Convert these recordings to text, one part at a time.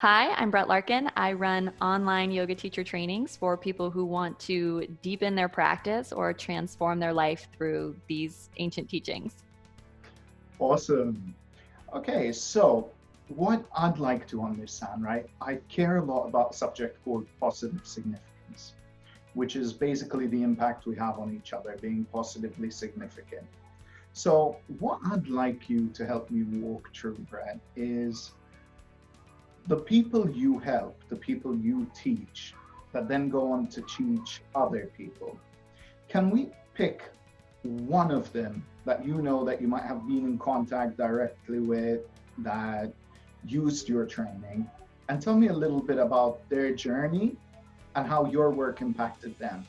Hi, I'm Brett Larkin. I run online yoga teacher trainings for people who want to deepen their practice or transform their life through these ancient teachings. Awesome. Okay, so what I'd like to understand, right? I care a lot about a subject called positive significance, which is basically the impact we have on each other being positively significant. So, what I'd like you to help me walk through, Brad, is the people you help, the people you teach, that then go on to teach other people. Can we pick one of them that you know that you might have been in contact directly with that used your training and tell me a little bit about their journey and how your work impacted them?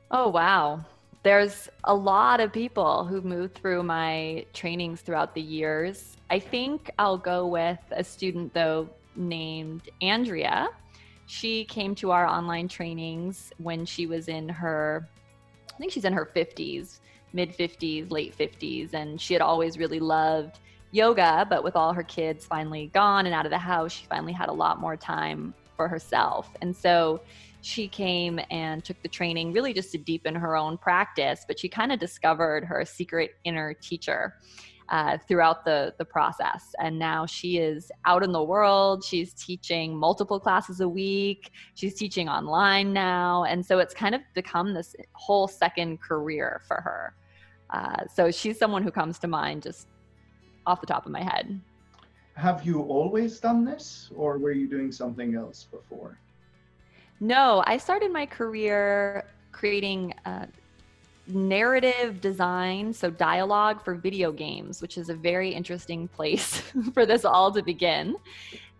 Oh, wow. There's a lot of people who've moved through my trainings throughout the years. I think I'll go with a student, though, named Andrea. She came to our online trainings when she was I think she's in her 50s, mid 50s, late 50s, and she had always really loved yoga, but with all her kids finally gone and out of the house, she finally had a lot more time for herself. And so she came and took the training really just to deepen her own practice, but she kind of discovered her secret inner teacher throughout the process. And now she is out in the world. She's teaching multiple classes a week. She's teaching online now. And so it's kind of become this whole second career for her. So she's someone who comes to mind just off the top of my head. Have you always done this or were you doing something else before? No, I started my career creating narrative design, so dialogue for video games, which is a very interesting place for this all to begin.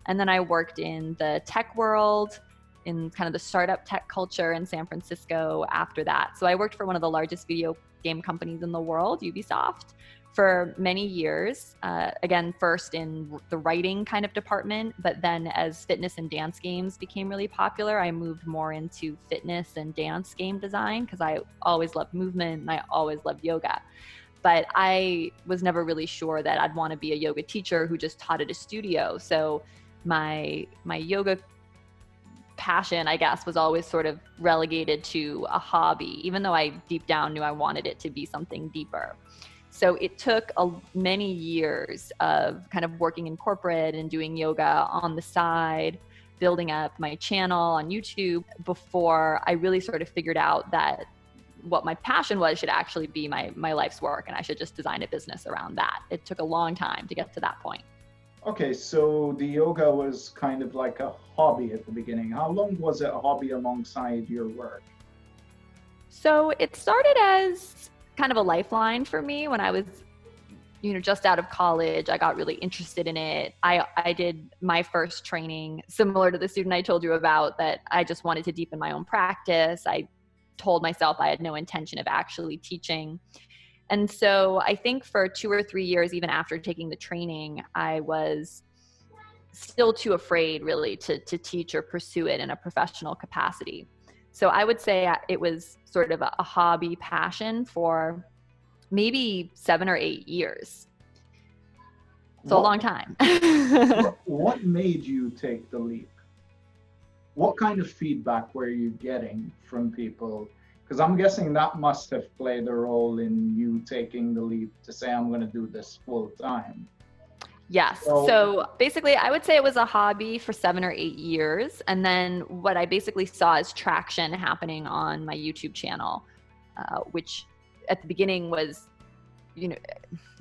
And then I worked in the tech world, in kind of the startup tech culture in San Francisco after that. So I worked for one of the largest video game companies in the world, Ubisoft, for many years. Again, first in the writing kind of department, but then as fitness and dance games became really popular, I moved more into fitness and dance game design because I always loved movement and I always loved yoga. But I was never really sure that I'd want to be a yoga teacher who just taught at a studio. So my yoga passion, I guess, was always sort of relegated to a hobby, even though I deep down knew I wanted it to be something deeper. So it took many years of kind of working in corporate and doing yoga on the side, building up my channel on YouTube before I really sort of figured out that what my passion was should actually be my life's work, and I should just design a business around that. It took a long time to get to that point. Okay, so the yoga was kind of like a hobby at the beginning. How long was it a hobby alongside your work? So it started as kind of a lifeline for me when I was, just out of college. I got really interested in it. I did my first training similar to the student I told you about, that I just wanted to deepen my own practice. I told myself I had no intention of actually teaching. And so I think for 2 or 3 years, even after taking the training, I was still too afraid really to teach or pursue it in a professional capacity. So I would say it was sort of a hobby passion for maybe 7 or 8 years. So a What long time. what made you take the leap? What kind of feedback were you getting from people? Because I'm guessing that must have played a role in you taking the leap to say, I'm going to do this full time. Yes. So, So basically, I would say it was a hobby for 7 or 8 years. And then what I basically saw is traction happening on my YouTube channel, which at the beginning was, you know,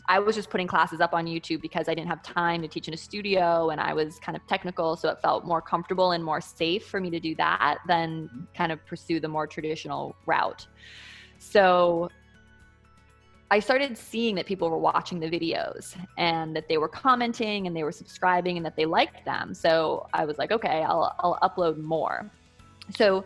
I was just putting classes up on YouTube because I didn't have time to teach in a studio and I was kind of technical. So it felt more comfortable and more safe for me to do that than kind of pursue the more traditional route. So I started seeing that people were watching the videos and that they were commenting and they were subscribing and that they liked them. So I was like, okay, I'll upload more. So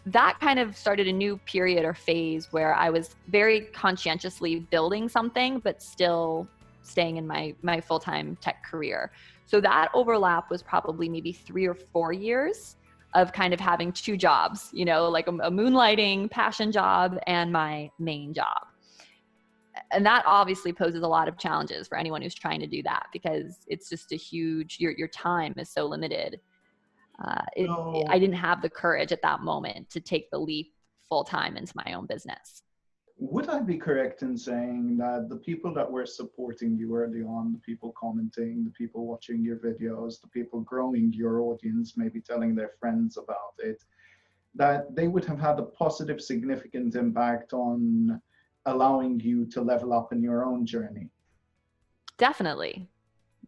that kind of started a new period or phase where I was very conscientiously building something, but still staying in my full-time tech career. So that overlap was probably maybe 3 or 4 years of kind of having two jobs, like a moonlighting passion job and my main job. And that obviously poses a lot of challenges for anyone who's trying to do that, because it's just a huge, your time is so limited. I So didn't have the courage at that moment to take the leap full time into my own business. would I be correct in saying that the people that were supporting you early on, the people commenting, the people watching your videos, the people growing your audience, maybe telling their friends about it, that they would have had a positive, significant impact on allowing you to level up in your own journey? Definitely.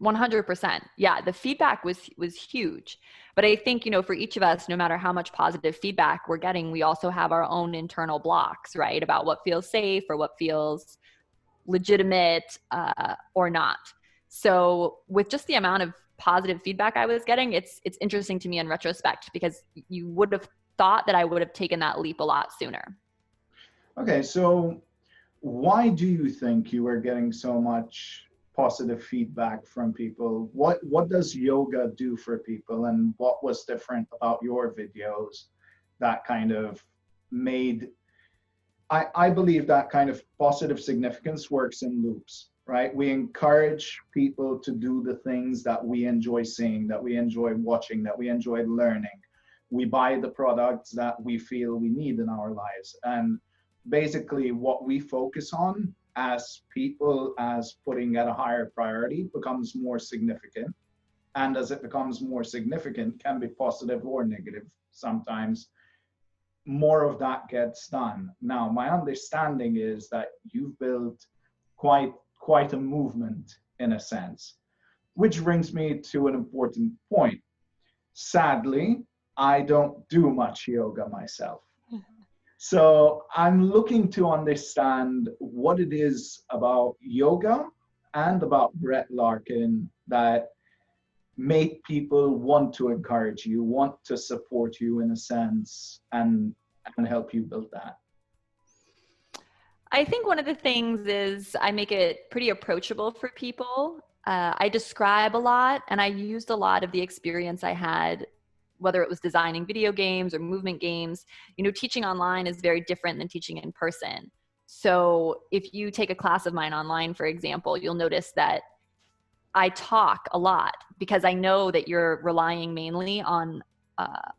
100%. Yeah, the feedback was huge. But I think, for each of us, no matter how much positive feedback we're getting, we also have our own internal blocks, right? About what feels safe or what feels legitimate or not. So with just the amount of positive feedback I was getting, it's interesting to me in retrospect, because you would have thought that I would have taken that leap a lot sooner. Okay, so why do you think you are getting so much positive feedback from people? What does yoga do for people, and what was different about your videos that kind of made, I believe that kind of positive significance works in loops, right? We encourage people to do the things that we enjoy seeing, that we enjoy watching, that we enjoy learning. We buy the products that we feel we need in our lives. And basically what we focus on as people, as putting at a higher priority, becomes more significant. And as it becomes more significant, can be positive or negative. Sometimes more of that gets done. Now, my understanding is that you've built quite a movement in a sense, which brings me to an important point. Sadly, I don't do much yoga myself. So I'm looking to understand what it is about yoga and about Brett Larkin that make people want to encourage you, want to support you in a sense, and help you build that. I think one of the things is I make it pretty approachable for people. I describe a lot, and I used a lot of the experience I had, whether it was designing video games or movement games. Teaching online is very different than teaching in person. So if you take a class of mine online, for example, you'll notice that I talk a lot, because I know that you're relying mainly on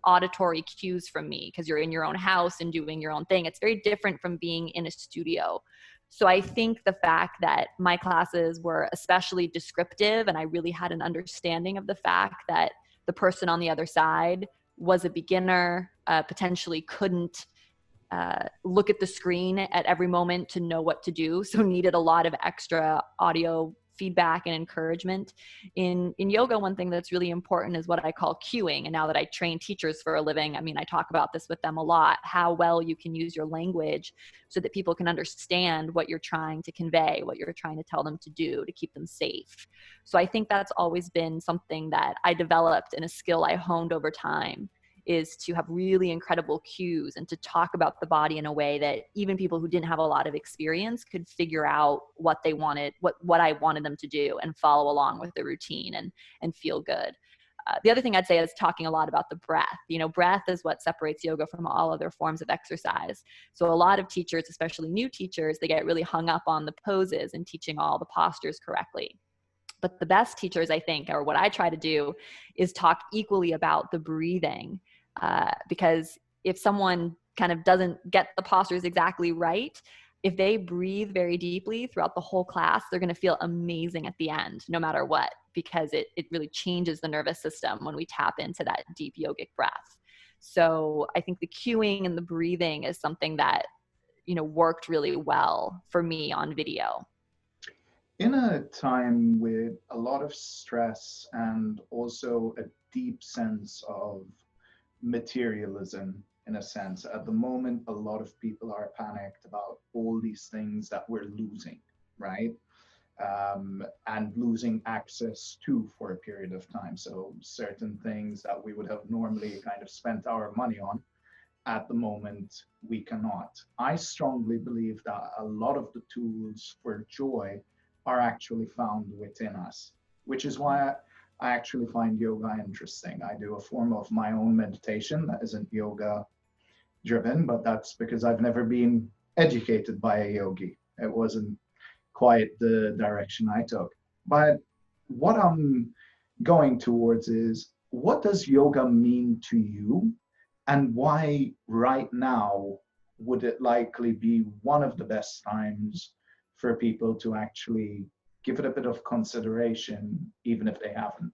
auditory cues from me, because you're in your own house and doing your own thing. It's very different from being in a studio. So I think the fact that my classes were especially descriptive, and I really had an understanding of the fact that the person on the other side was a beginner, potentially couldn't look at the screen at every moment to know what to do, so needed a lot of extra audio feedback and encouragement. In yoga, one thing that's really important is what I call cueing. And now that I train teachers for a living, I talk about this with them a lot, how well you can use your language so that people can understand what you're trying to convey, what you're trying to tell them to do to keep them safe. So I think that's always been something that I developed, and a skill I honed over time, is to have really incredible cues and to talk about the body in a way that even people who didn't have a lot of experience could figure out what they wanted, what I wanted them to do, and follow along with the routine and feel good. The other thing I'd say is talking a lot about the breath. Breath is what separates yoga from all other forms of exercise. So a lot of teachers, especially new teachers, they get really hung up on the poses and teaching all the postures correctly. But the best teachers, I think, or what I try to do, is talk equally about the breathing. Because if someone kind of doesn't get the postures exactly right, if they breathe very deeply throughout the whole class, they're going to feel amazing at the end, no matter what, because it really changes the nervous system when we tap into that deep yogic breath. So I think the cueing and the breathing is something that, worked really well for me on video. In a time with a lot of stress and also a deep sense of materialism, in a sense, at the moment, a lot of people are panicked about all these things that we're losing, right? And losing access to for a period of time. So certain things that we would have normally kind of spent our money on, at the moment, we cannot. I strongly believe that a lot of the tools for joy are actually found within us, which is why I actually find yoga interesting. I do a form of my own meditation that isn't yoga driven, but that's because I've never been educated by a yogi. It wasn't quite the direction I took. But what I'm going towards is, what does yoga mean to you, and why right now would it likely be one of the best times for people to actually give it a bit of consideration, even if they haven't?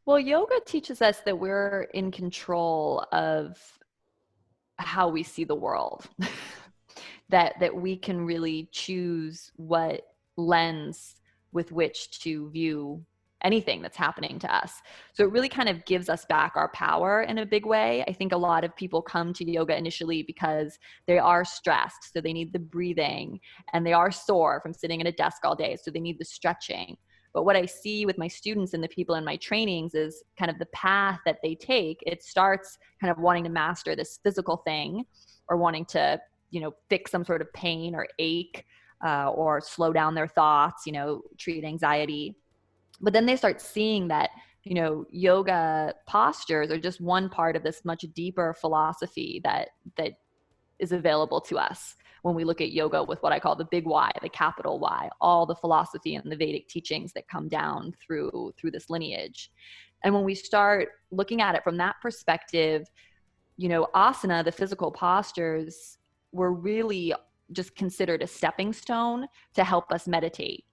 Well, yoga teaches us that we're in control of how we see the world. that we can really choose what lens with which to view anything that's happening to us. So it really kind of gives us back our power in a big way. I think a lot of people come to yoga initially because they are stressed, so they need the breathing, and they are sore from sitting at a desk all day, so they need the stretching. But what I see with my students and the people in my trainings is kind of the path that they take. It starts kind of wanting to master this physical thing, or wanting to, fix some sort of pain or ache, or slow down their thoughts, treat anxiety. But then they start seeing that, yoga postures are just one part of this much deeper philosophy that is available to us when we look at yoga with what I call the big Y, the capital Y, all the philosophy and the Vedic teachings that come down through this lineage. And when we start looking at it from that perspective, asana, the physical postures, were really just considered a stepping stone to help us meditate.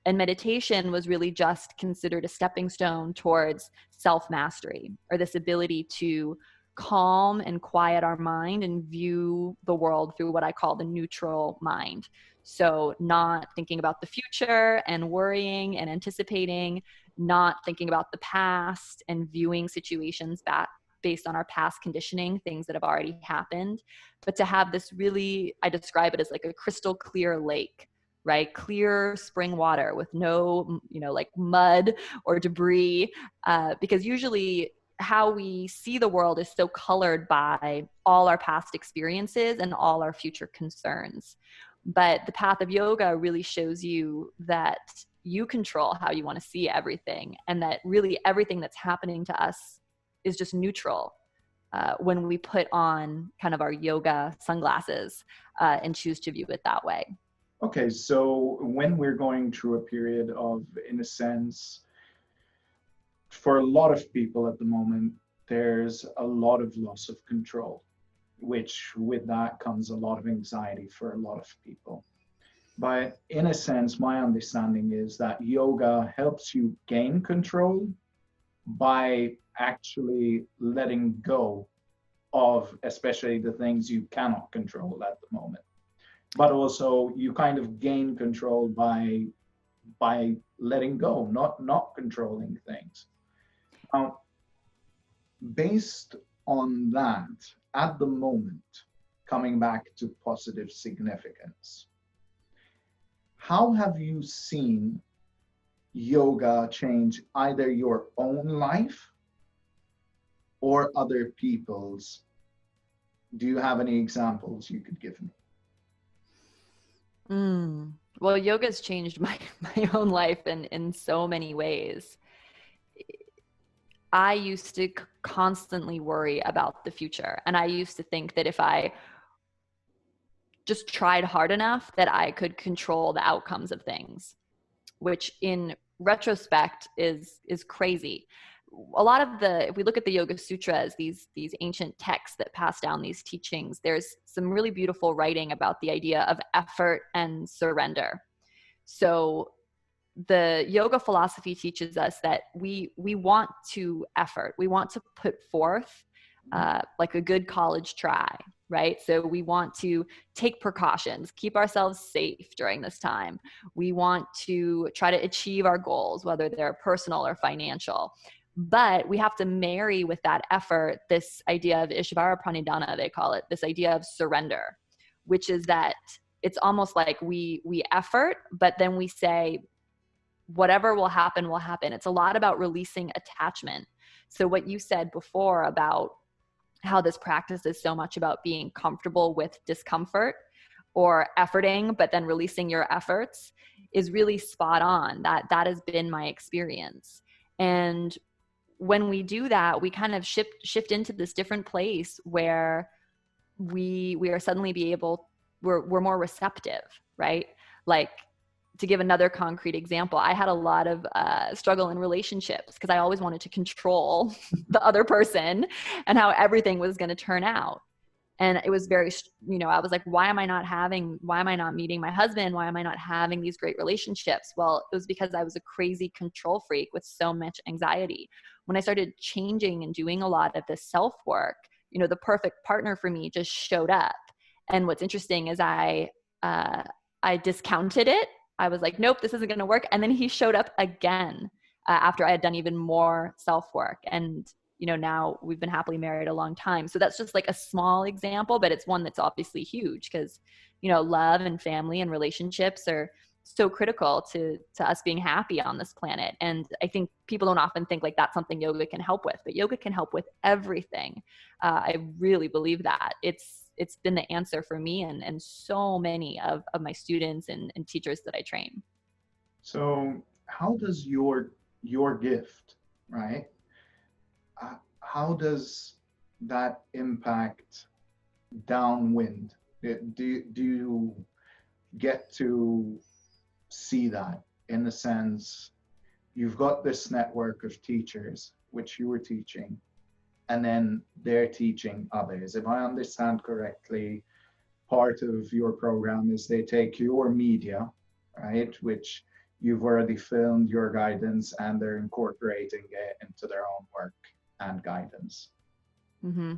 And meditation was really just considered a stepping stone towards self-mastery, or this ability to calm and quiet our mind and view the world through what I call the neutral mind. So not thinking about the future and worrying and anticipating, not thinking about the past and viewing situations back based on our past conditioning, things that have already happened, but to have this really, I describe it as like a crystal clear lake, right? Clear spring water with no, like mud or debris, because usually how we see the world is so colored by all our past experiences and all our future concerns. But the path of yoga really shows you that you control how you want to see everything, and that really everything that's happening to us is just neutral when we put on kind of our yoga sunglasses and choose to view it that way. Okay, so when we're going through a period of, in a sense, for a lot of people at the moment, there's a lot of loss of control, which with that comes a lot of anxiety for a lot of people. But in a sense, my understanding is that yoga helps you gain control by actually letting go of especially the things you cannot control at the moment. But also you kind of gain control by letting go, not controlling things. Now, based on that, at the moment, coming back to positive significance, how have you seen yoga change either your own life or other people's? Do you have any examples you could give me? Well, yoga's changed my own life in so many ways. I used to constantly worry about the future, and I used to think that if I just tried hard enough that I could control the outcomes of things, which in retrospect is crazy. A lot of if we look at the Yoga Sutras, these ancient texts that pass down these teachings, there's some really beautiful writing about the idea of effort and surrender. So the yoga philosophy teaches us that we want to effort, we want to put forth like a good college try, right? So we want to take precautions, keep ourselves safe during this time. We want to try to achieve our goals, whether they're personal or financial. But we have to marry with that effort this idea of Ishvara Pranidhana, they call it, this idea of surrender, which is that it's almost like we effort, but then we say, whatever will happen, will happen. It's a lot about releasing attachment. So what you said before about how this practice is so much about being comfortable with discomfort or efforting, but then releasing your efforts is really spot on. That has been my experience. And when we do that, we kind of shift into this different place where we are suddenly we're more receptive, right? Like to give another concrete example, I had a lot of struggle in relationships because I always wanted to control the other person and how everything was going to turn out. And it was very, I was like, why am I not meeting my husband? Why am I not having these great relationships? Well, it was because I was a crazy control freak with so much anxiety. When I started changing and doing a lot of this self-work, the perfect partner for me just showed up. And what's interesting is I discounted it. I was like, nope, this isn't going to work. And then he showed up again after I had done even more self-work. And now we've been happily married a long time. So that's just like a small example, but it's one that's obviously huge because, love and family and relationships are so critical to us being happy on this planet. And I think people don't often think like that's something yoga can help with, but yoga can help with everything. I really believe that. It's been the answer for me and so many of my students and teachers that I train. So how does your gift, right? How does that impact downwind? Do you get to see that in the sense you've got this network of teachers, which you were teaching, and then they're teaching others? If I understand correctly, part of your program is they take your media, right, which you've already filmed your guidance, and they're incorporating it into their own work and guidance. Mm-hmm.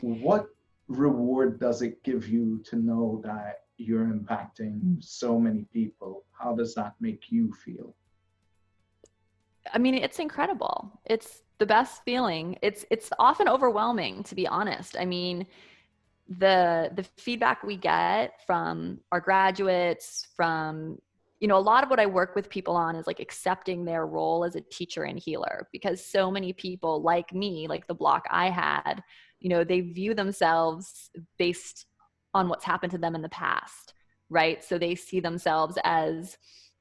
What reward does it give you to know that you're impacting so many people? How does that make you feel? I mean, it's incredible. It's the best feeling. It's often overwhelming, to be honest. I mean, the feedback we get from our graduates, from a lot of what I work with people on is like accepting their role as a teacher and healer, because so many people like me, like the block I had, they view themselves based on what's happened to them in the past, right? So they see themselves as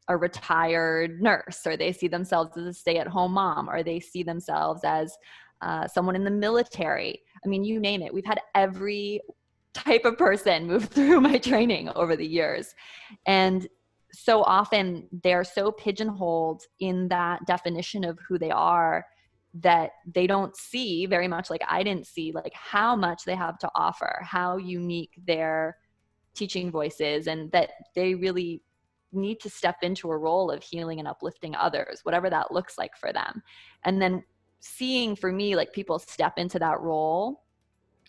a retired nurse, or they see themselves as a stay-at-home mom, or they see themselves as someone in the military. I mean, you name it. We've had every type of person move through my training over the years. And so often they're so pigeonholed in that definition of who they are that they don't see very much, like I didn't see, like how much they have to offer, how unique their teaching voice is, and that they really need to step into a role of healing and uplifting others, whatever that looks like for them. And then seeing, for me, like people step into that role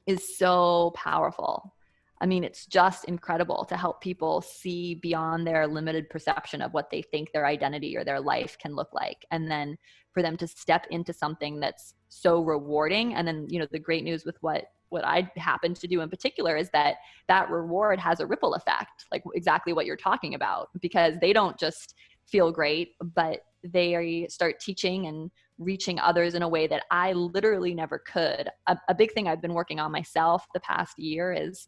is so powerful. I mean, it's just incredible to help people see beyond their limited perception of what they think their identity or their life can look like. And then for them to step into something that's so rewarding. And then, the great news with what I happen to do in particular is that reward has a ripple effect, like exactly what you're talking about, because they don't just feel great, but they start teaching and reaching others in a way that I literally never could. A big thing I've been working on myself the past year is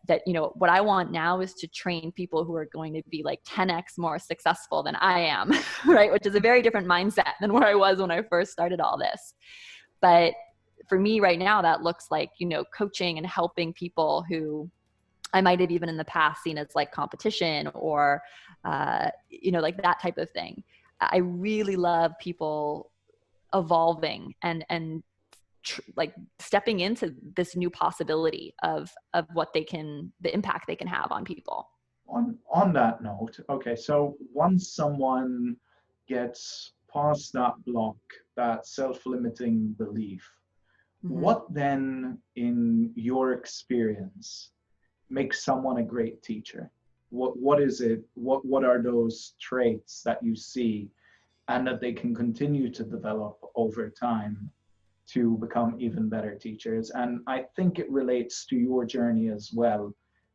that, what I want now is to train people who are going to be like 10x more successful than I am, right? Which is a very different mindset than where I was when I first started all this. But for me right now, that looks like, coaching and helping people who I might have even in the past seen as like competition or, like that type of thing. I really love people evolving and like stepping into this new possibility of what the impact they can have on people. On that note, okay, so once someone gets past that block, that self-limiting belief, what then, in your experience, makes someone a great teacher? What is it? What are those traits that you see and that they can continue to develop over time to become even better teachers? And I think it relates to your journey as well,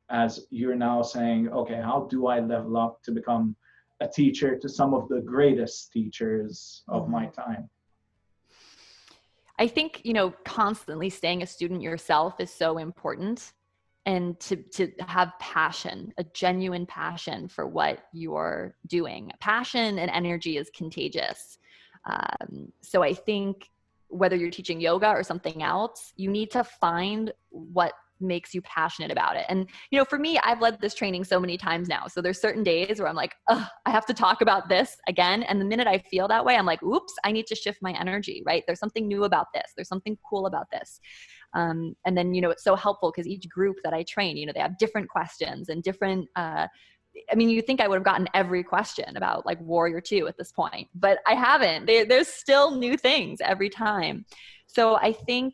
as you're now saying, okay, how do I level up to become a teacher to some of the greatest teachers of my time? I think, constantly staying a student yourself is so important, and to have passion, a genuine passion for what you're doing. Passion and energy is contagious. So I think whether you're teaching yoga or something else, you need to find what makes you passionate about it. And, you know, for me, I've led this training so many times now. So there's certain days where I'm like, oh, I have to talk about this again. And the minute I feel that way, I'm like, oops, I need to shift my energy, right? There's something new about this. There's something cool about this. And then, you know, it's so helpful because each group that I train, you know, they have different questions and different, I mean, you think I would have gotten every question about like Warrior 2 at this point, but I haven't. There's still new things every time. So I think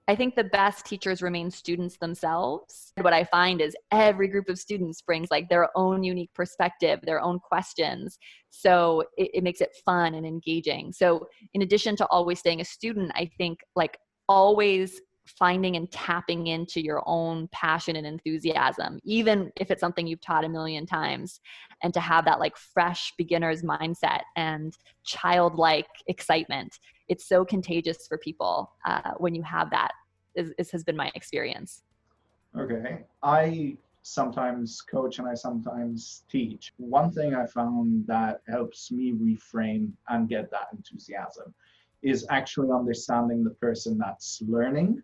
the best teachers remain students themselves. What I find is every group of students brings like their own unique perspective, their own questions. So it makes it fun and engaging. So in addition to always staying a student, I think like always finding and tapping into your own passion and enthusiasm, even if it's something you've taught a million times, and to have that like fresh beginner's mindset and childlike excitement. It's so contagious for people when you have that, has been my experience. Okay. I sometimes coach and I sometimes teach. One thing I found that helps me reframe and get that enthusiasm is actually understanding the person that's learning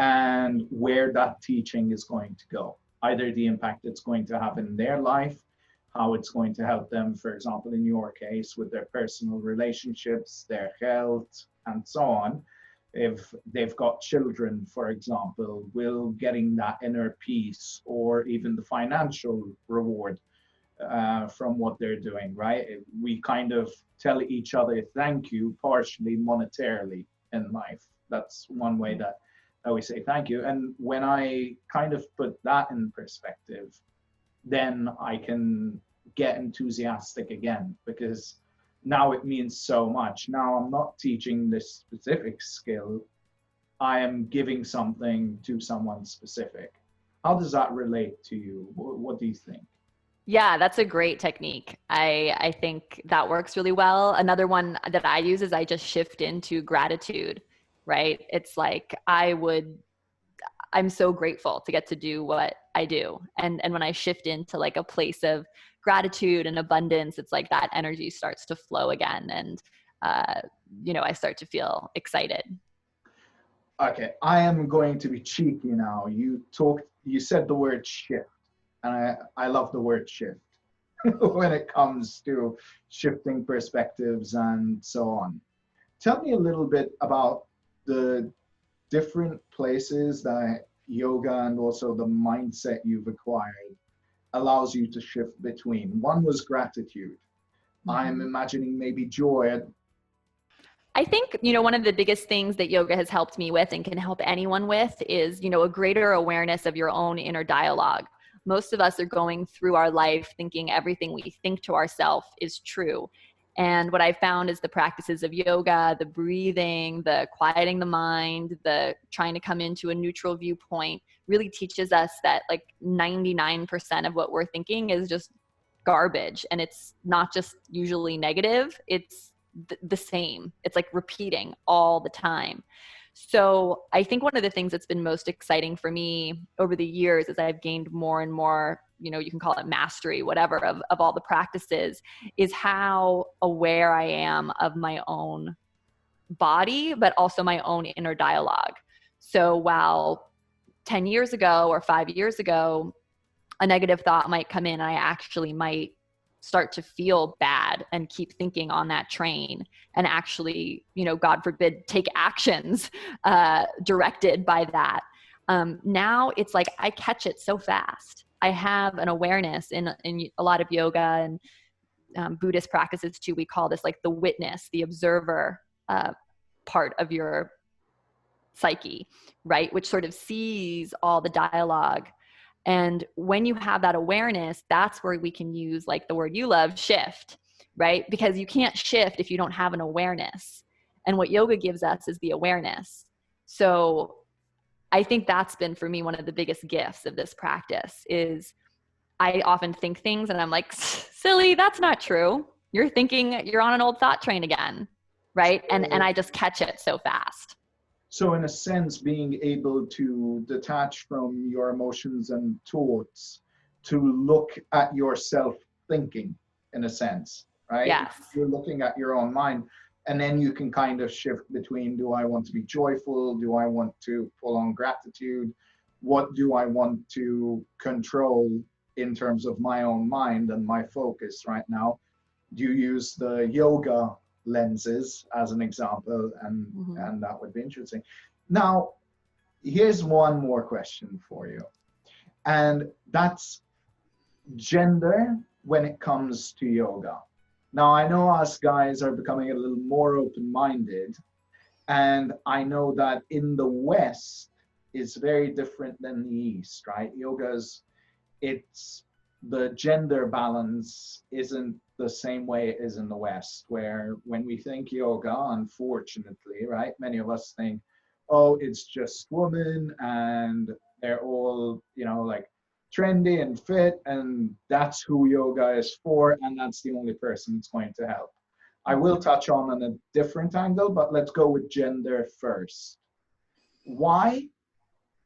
and where that teaching is going to go. Either the impact it's going to have in their life, how it's going to help them, for example, in your case, with their personal relationships, their health, and so on. If they've got children, for example, will getting that inner peace or even the financial reward from what they're doing, right? We kind of tell each other thank you, partially monetarily in life. That's one way that we say thank you. And when I kind of put that in perspective, then I can get enthusiastic again, because now it means so much. Now I'm not teaching this specific skill, I am giving something to someone specific. How does that relate to you? What do you think? Yeah, that's a great technique. I think that works really well. Another one that I use is I just shift into gratitude, right? It's like I'm so grateful to get to do what I do. And when I shift into like a place of gratitude and abundance, it's like that energy starts to flow again. And, you know, I start to feel excited. Okay, I am going to be cheeky now. You said the word shift, and I love the word shift when it comes to shifting perspectives and so on. Tell me a little bit about the different places that yoga and also the mindset you've acquired allows you to shift between. One was gratitude. I'm imagining maybe joy. I think, you know, one of the biggest things that yoga has helped me with and can help anyone with is, you know, a greater awareness of your own inner dialogue. Most of us are going through our life thinking everything we think to ourselves is true. And what I found is the practices of yoga, the breathing, the quieting the mind, the trying to come into a neutral viewpoint really teaches us that like 99% of what we're thinking is just garbage. And it's not just usually negative, it's the same. It's like repeating all the time. So I think one of the things that's been most exciting for me over the years is I've gained more and more, you know, you can call it mastery, whatever, of all the practices, is how aware I am of my own body, but also my own inner dialogue. So while 10 years ago or 5 years ago, a negative thought might come in, I actually might start to feel bad and keep thinking on that train and actually, you know, God forbid, take actions directed by that. Now it's like I catch it so fast. I have an awareness in a lot of yoga and Buddhist practices too. We call this like the witness, the observer part of your psyche, right? Which sort of sees all the dialogue. And when you have that awareness, that's where we can use like the word you love, shift, right? Because you can't shift if you don't have an awareness. And what yoga gives us is the awareness. So I think that's been for me one of the biggest gifts of this practice is I often think things and I'm like, silly, that's not true. You're thinking you're on an old thought train again, right? And I just catch it so fast. So in a sense, being able to detach from your emotions and thoughts to look at yourself thinking, in a sense, right? Yes. You're looking at your own mind. And then you can kind of shift between, do I want to be joyful? Do I want to pull on gratitude? What do I want to control in terms of my own mind and my focus right now? Do you use the yoga lenses as an example? And that would be interesting. Now, here's one more question for you. And that's gender when it comes to yoga. Now, I know us guys are becoming a little more open-minded, and I know that in the West, it's very different than the East, right? It's the gender balance isn't the same way it is in the West, where when we think yoga, unfortunately, right, many of us think, oh, it's just women and they're all, like trendy and fit, and that's who yoga is for, and that's the only person it's going to help. I will touch on a different angle, but let's go with gender first. Why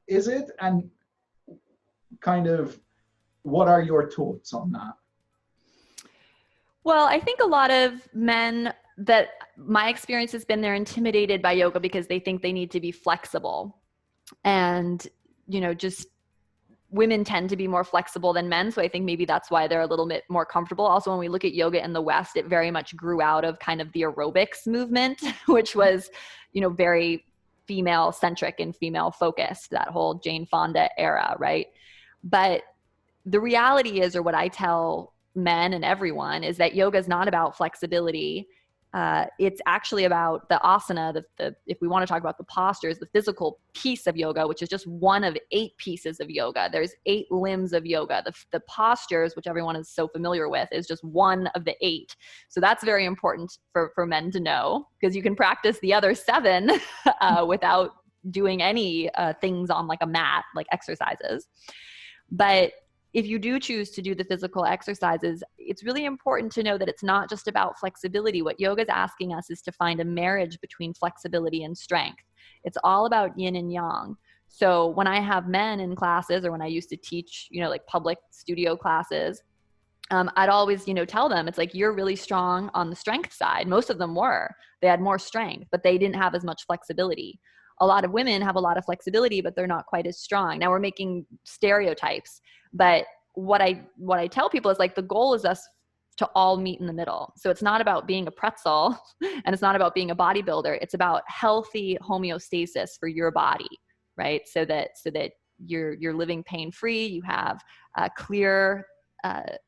is it, and kind of what are your thoughts on that? Well, I think a lot of men, that my experience has been, they're intimidated by yoga because they think they need to be flexible. And, just women tend to be more flexible than men. So I think maybe that's why they're a little bit more comfortable. Also, when we look at yoga in the West, it very much grew out of kind of the aerobics movement, which was, very female centric and female focused, that whole Jane Fonda era, right? But the reality is, or what I tell men and everyone, is that yoga is not about flexibility. It's actually about the asana, if we want to talk about the postures, the physical piece of yoga, which is just one of 8 pieces of yoga. There's 8 limbs of yoga. The postures, which everyone is so familiar with, is just one of the 8. So that's very important for men to know, because you can practice the other 7 without doing any things on like a mat, like exercises. But if you do choose to do the physical exercises, it's really important to know that it's not just about flexibility. What yoga is asking us is to find a marriage between flexibility and strength. It's all about yin and yang. So when I have men in classes, or when I used to teach, like public studio classes, I'd always, tell them, it's like, you're really strong on the strength side. Most of them were. They had more strength, but they didn't have as much flexibility. A lot of women have a lot of flexibility, but they're not quite as strong. Now we're making stereotypes, but what I tell people is, like, the goal is us to all meet in the middle. So it's not about being a pretzel and it's not about being a bodybuilder. It's about healthy homeostasis for your body, right? So that you're living pain-free, you have clear,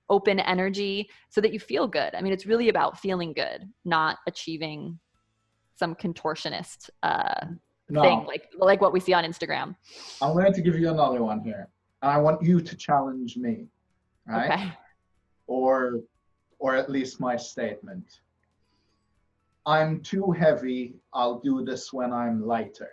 open energy, so that you feel good. I mean, it's really about feeling good, not achieving some contortionist thing like what we see on Instagram. I'm going to give you another one here. And I want you to challenge me, right? Okay. Or at least my statement. I'm too heavy. I'll do this when I'm lighter.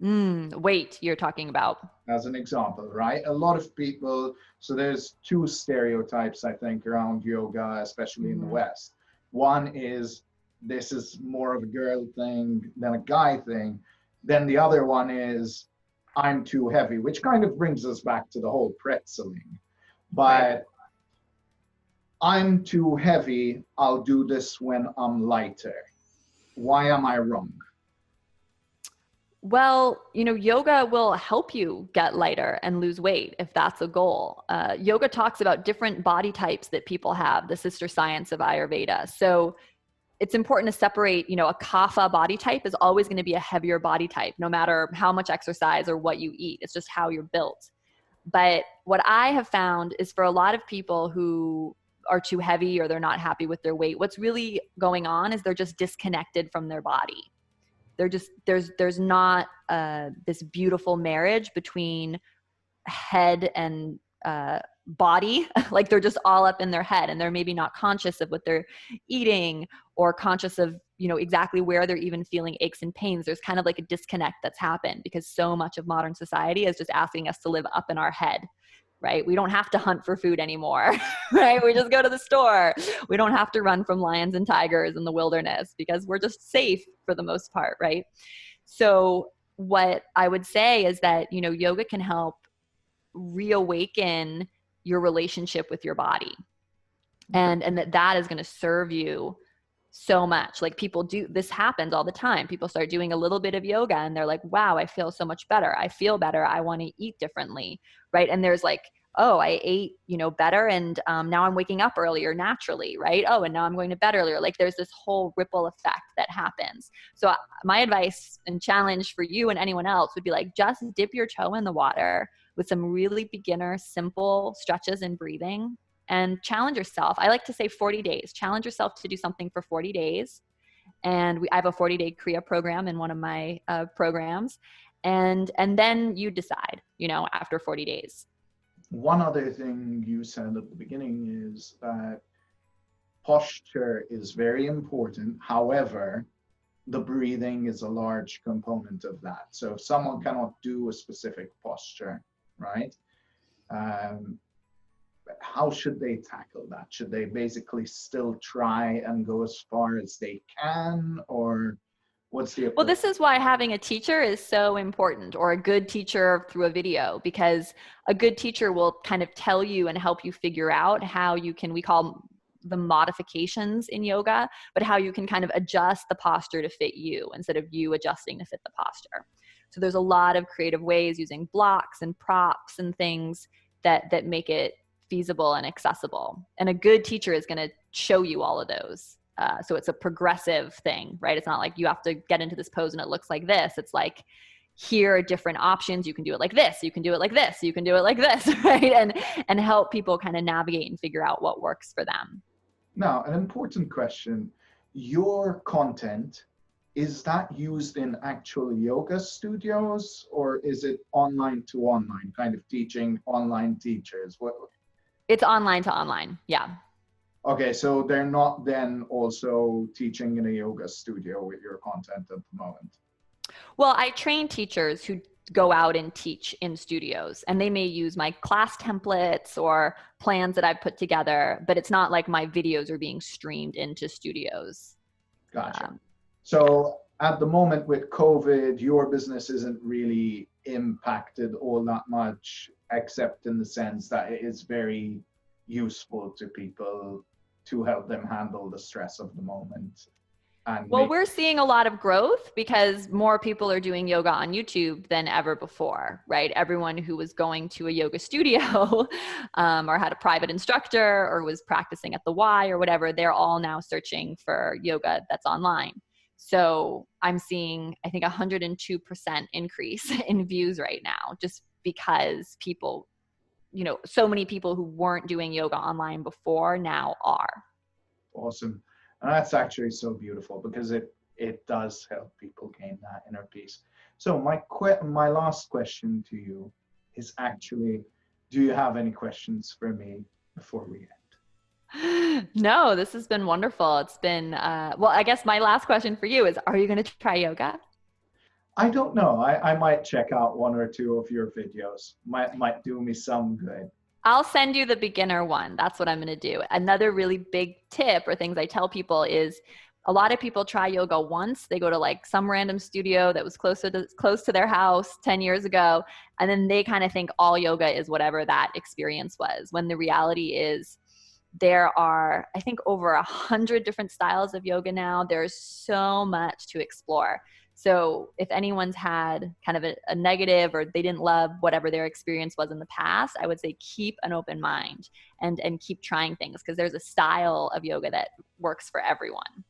Weight you're talking about. As an example, right? A lot of people, so there's 2 stereotypes, I think, around yoga, especially in the West. One is, this is more of a girl thing than a guy thing. Then the other one is, I'm too heavy, which kind of brings us back to the whole pretzeling. But right. I'm too heavy, I'll do this when I'm lighter. Why am I wrong? Well, yoga will help you get lighter and lose weight if that's a goal. Yoga talks about different body types that people have, the sister science of Ayurveda. So it's important to separate, a kapha body type is always going to be a heavier body type, no matter how much exercise or what you eat. It's just how you're built. But what I have found is, for a lot of people who are too heavy or they're not happy with their weight, what's really going on is they're just disconnected from their body. They're just, there's not this beautiful marriage between head and body. Like, they're just all up in their head, and they're maybe not conscious of what they're eating, or conscious of, exactly where they're even feeling aches and pains. There's kind of like a disconnect that's happened, because so much of modern society is just asking us to live up in our head, right? We don't have to hunt for food anymore, right? We just go to the store. We don't have to run from lions and tigers in the wilderness, because we're just safe for the most part, right? So what I would say is that, yoga can help reawaken your relationship with your body, and that is going to serve you so much. Like people do, this happens all the time. People start doing a little bit of yoga and they're like, wow, I feel so much better. I feel better. I want to eat differently. Right. And there's like, oh, I ate, better. And now I'm waking up earlier naturally. Right. Oh, and now I'm going to bed earlier. Like there's this whole ripple effect that happens. So my advice and challenge for you and anyone else would be like, just dip your toe in the water with some really beginner, simple stretches and breathing, and challenge yourself. I like to say 40 days. Challenge yourself to do something for 40 days. And I have a 40-day Kriya program in one of my programs. And then you decide, after 40 days. One other thing you said at the beginning is that posture is very important. However, the breathing is a large component of that. So if someone cannot do a specific posture, right? How should they tackle that? Should they basically still try and go as far as they can, or what's the approach? Well, this is why having a teacher is so important, or a good teacher through a video, because a good teacher will kind of tell you and help you figure out how you can, we call the modifications in yoga, but how you can kind of adjust the posture to fit you instead of you adjusting to fit the posture. So there's a lot of creative ways using blocks and props and things that make it feasible and accessible. And a good teacher is going to show you all of those. So it's a progressive thing, right? It's not like you have to get into this pose and it looks like this. It's like, here are different options. You can do it like this. You can do it like this. You can do it like this, right? And help people kind of navigate and figure out what works for them. Now, an important question. Your content, is that used in actual yoga studios, or is it online to online, kind of teaching online teachers? It's online to online. Yeah. Okay, so they're not then also teaching in a yoga studio with your content at the moment? Well, I train teachers who go out and teach in studios, and they may use my class templates or plans that I've put together, but it's not like my videos are being streamed into studios. Gotcha. So at the moment with COVID, your business isn't really impacted all that much, except in the sense that it is very useful to people to help them handle the stress of the moment. And well, we're seeing a lot of growth because more people are doing yoga on YouTube than ever before, right? Everyone who was going to a yoga studio or had a private instructor or was practicing at the Y or whatever, they're all now searching for yoga that's online. So I'm seeing, I think, 102% increase in views right now, just because people, so many people who weren't doing yoga online before now are. Awesome. And that's actually so beautiful, because it does help people gain that inner peace. So my last question to you is actually, do you have any questions for me before we end? No, this has been wonderful. It's been, well, I guess my last question for you is, are you going to try yoga? I don't know. I might check out one or two of your videos. Might do me some good. I'll send you the beginner one. That's what I'm going to do. Another really big tip or things I tell people is, a lot of people try yoga once. They go to like some random studio that was close to their house 10 years ago. And then they kind of think all yoga is whatever that experience was. When the reality is, there are, I think, over 100 different styles of yoga now. There's so much to explore. So if anyone's had kind of a negative, or they didn't love whatever their experience was in the past, I would say keep an open mind and keep trying things, because there's a style of yoga that works for everyone.